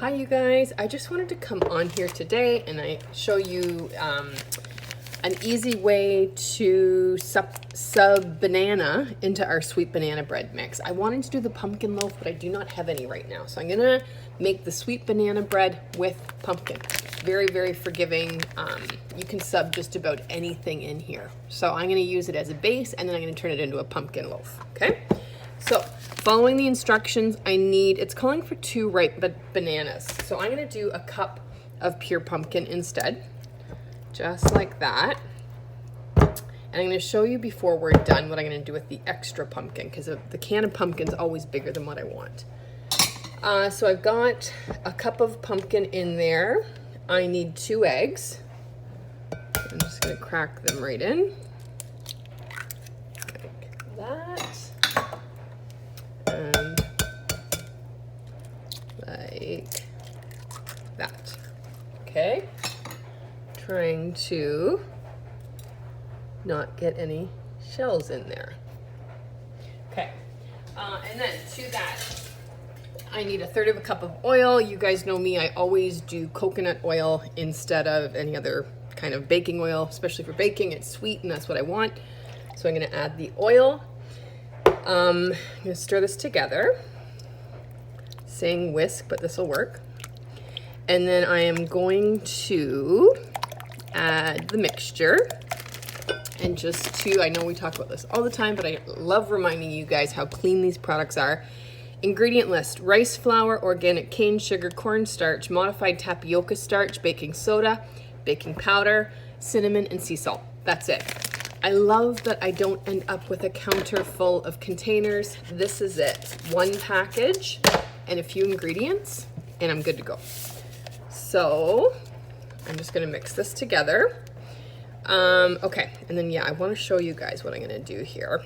Hi you guys, I just wanted to come on here today and I show you an easy way to sub banana into our sweet banana bread mix. I wanted to do the pumpkin loaf, but I do not have any right now. So I'm gonna make the sweet banana bread with pumpkin. Very, very forgiving. You can sub just about anything in here. So I'm gonna use it as a base and then I'm gonna turn it into a pumpkin loaf, okay? So following the instructions, it's calling for 2 ripe bananas. So I'm gonna do a cup of pure pumpkin instead, just like that. And I'm gonna show you before we're done what I'm gonna do with the extra pumpkin, because the can of pumpkin's always bigger than what I want. So I've got a cup of pumpkin in there. I need 2 eggs. I'm just gonna crack them right in, like that. And like that. Okay, trying to not get any shells in there. Okay, and then to that I need 1/3 of a cup of oil. You guys know me, I always do coconut oil instead of any other kind of baking oil, especially for baking. It's sweet and that's what I want. So I'm gonna add the oil. I'm gonna stir this together, saying whisk, but this will work. And then I am going to add the mixture. And I know we talk about this all the time, but I love reminding you guys how clean these products are. Ingredient list: rice flour, organic cane sugar, cornstarch, modified tapioca starch, baking soda, baking powder, cinnamon, and sea salt. That's it. I love that I don't end up with a counter full of containers. This is it. 1 package and a few ingredients, and I'm good to go. So I'm just gonna mix this together. Okay, and then I wanna show you guys what I'm gonna do here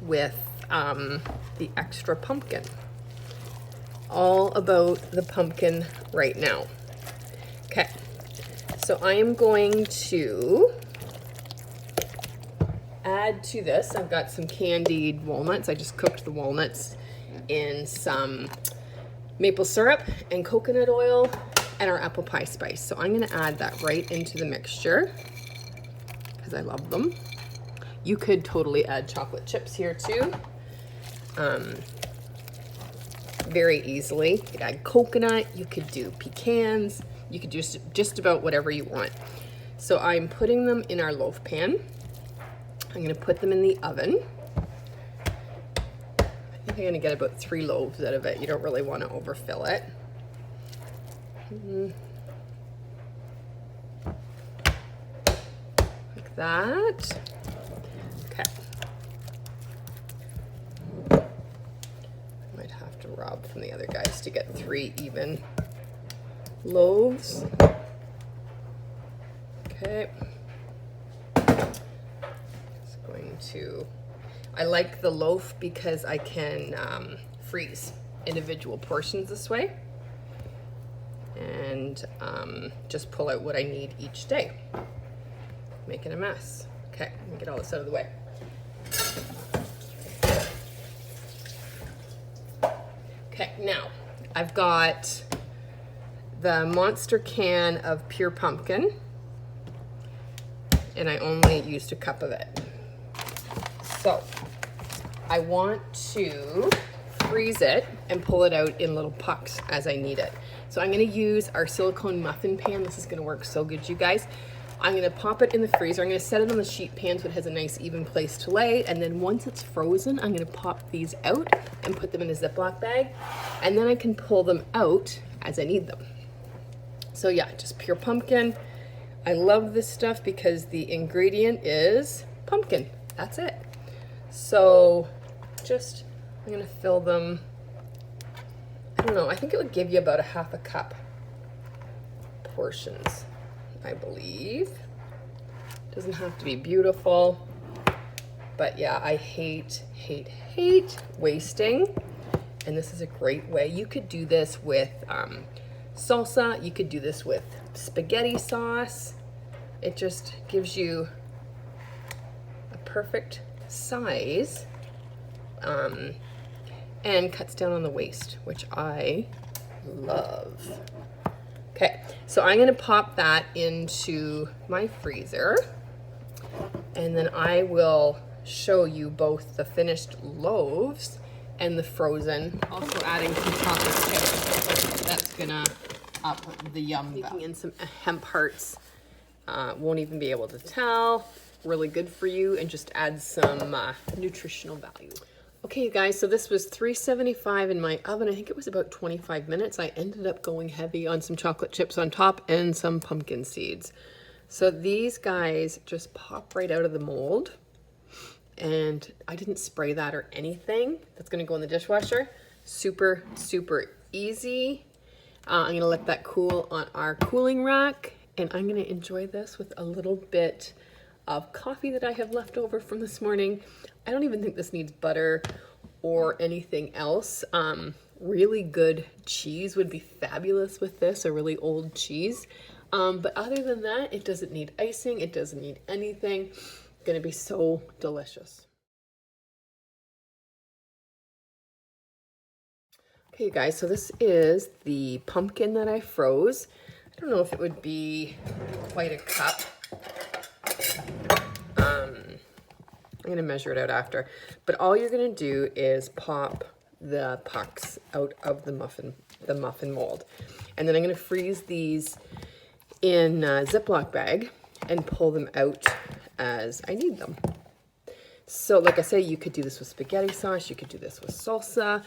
with the extra pumpkin. All about the pumpkin right now. Okay, so I am going to add to this, I've got some candied walnuts. I just cooked the walnuts in some maple syrup and coconut oil and our apple pie spice. So I'm gonna add that right into the mixture because I love them. You could totally add chocolate chips here too. Very easily. You could add coconut, you could do pecans, you could do just about whatever you want. So I'm putting them in our loaf pan. I'm gonna put them in the oven. I think I'm gonna get about 3 loaves out of it. You don't really wanna overfill it. Like that. Okay. I might have to rob from the other guys to get 3 even loaves. Okay. I like the loaf because I can freeze individual portions this way and just pull out what I need each day. Making a mess. Okay, let me get all this out of the way. Okay, now I've got the monster can of pure pumpkin and I only used a cup of it. So I want to freeze it and pull it out in little pucks as I need it. So I'm gonna use our silicone muffin pan. This is gonna work so good, you guys. I'm gonna pop it in the freezer. I'm gonna set it on the sheet pan so it has a nice even place to lay. And then once it's frozen, I'm gonna pop these out and put them in a Ziploc bag. And then I can pull them out as I need them. So yeah, just pure pumpkin. I love this stuff because the ingredient is pumpkin. That's it. So I'm gonna fill them, I don't know, I think it would give you about 1/2 cup portions, I believe. Doesn't have to be beautiful, but yeah, I hate wasting. And this is a great way. You could do this with salsa, you could do this with spaghetti sauce. It just gives you a perfect size and cuts down on the waste, which I love. Okay, so I'm gonna pop that into my freezer, and then I will show you both the finished loaves and the frozen. Also adding some chocolate chips. That's gonna up the yum. Making in some hemp hearts. Won't even be able to tell. Really good for you and just adds some nutritional value. Okay, you guys, so this was 375 in my oven. I think it was about 25 minutes. I ended up going heavy on some chocolate chips on top and some pumpkin seeds. So these guys just pop right out of the mold. And I didn't spray that or anything. That's gonna go in the dishwasher. Super, super easy. I'm gonna let that cool on our cooling rack, and I'm gonna enjoy this with a little bit of coffee that I have left over from this morning. I don't even think this needs butter or anything else. Really good cheese would be fabulous with this, a really old cheese. But other than that, it doesn't need icing, it doesn't need anything. It's gonna be so delicious. Okay, you guys, so this is the pumpkin that I froze. I don't know if it would be quite a cup. I'm gonna measure it out after, but all you're gonna do is pop the pucks out of the muffin mold. And then I'm gonna freeze these in a Ziploc bag and pull them out as I need them. So like I say, you could do this with spaghetti sauce, you could do this with salsa,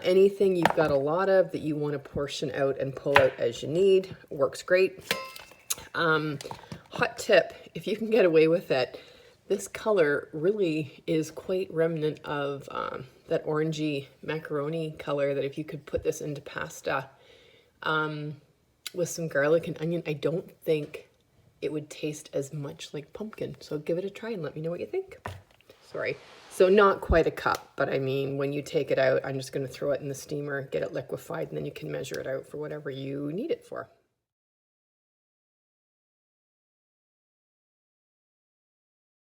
anything you've got a lot of that you wanna portion out and pull out as you need, works great. Hot tip, if you can get away with it, this color really is quite remnant of that orangey macaroni color, that if you could put this into pasta with some garlic and onion, I don't think it would taste as much like pumpkin. So give it a try and let me know what you think. Sorry. So not quite a cup, but I mean, when you take it out, I'm just gonna throw it in the steamer, get it liquefied, and then you can measure it out for whatever you need it for.